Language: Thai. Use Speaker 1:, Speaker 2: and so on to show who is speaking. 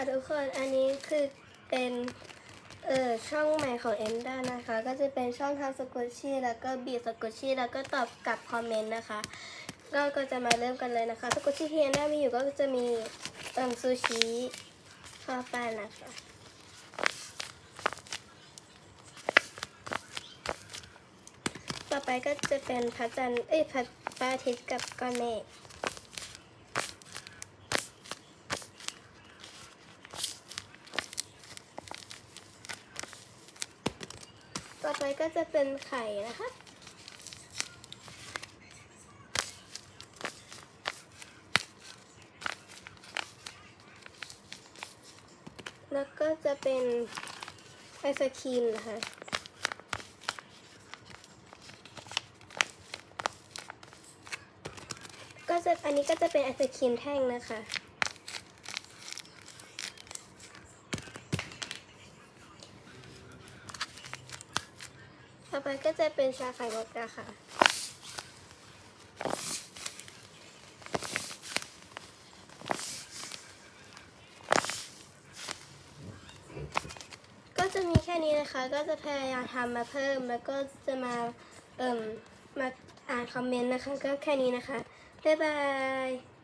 Speaker 1: ทุกคนอันนี้คือเป็นช่องใหม่ของเอ็มด้านะคะก็จะเป็นช่องทำสกุชชี่แล้วก็บีบสกุชชี่แล้วก็ตอบกับคอมเมนต์นะคะก็จะมาเริ่มกันเลยนะคะสกุชชี่ที่เอ็มด้ามีอยู่ก็จะมีซูชิข้าวปั้นนะคะต่อไปก็จะเป็นพระจันทร์พระอาทิตย์กับก้อนเมฆต่อไปก็จะเป็นไข่นะคะแล้วก็จะเป็นไอศครีมนะคะอันนี้ก็จะเป็นไอศครีมแท่งนะคะต่อไปก็จะเป็นชาไข่มุกนะคะก็จะมีแค่นี้นะคะก็จะพยายามทำมาเพิ่มแล้วก็จะมาอ่านคอมเมนต์นะคะก็แค่นี้นะคะบ๊ายบาย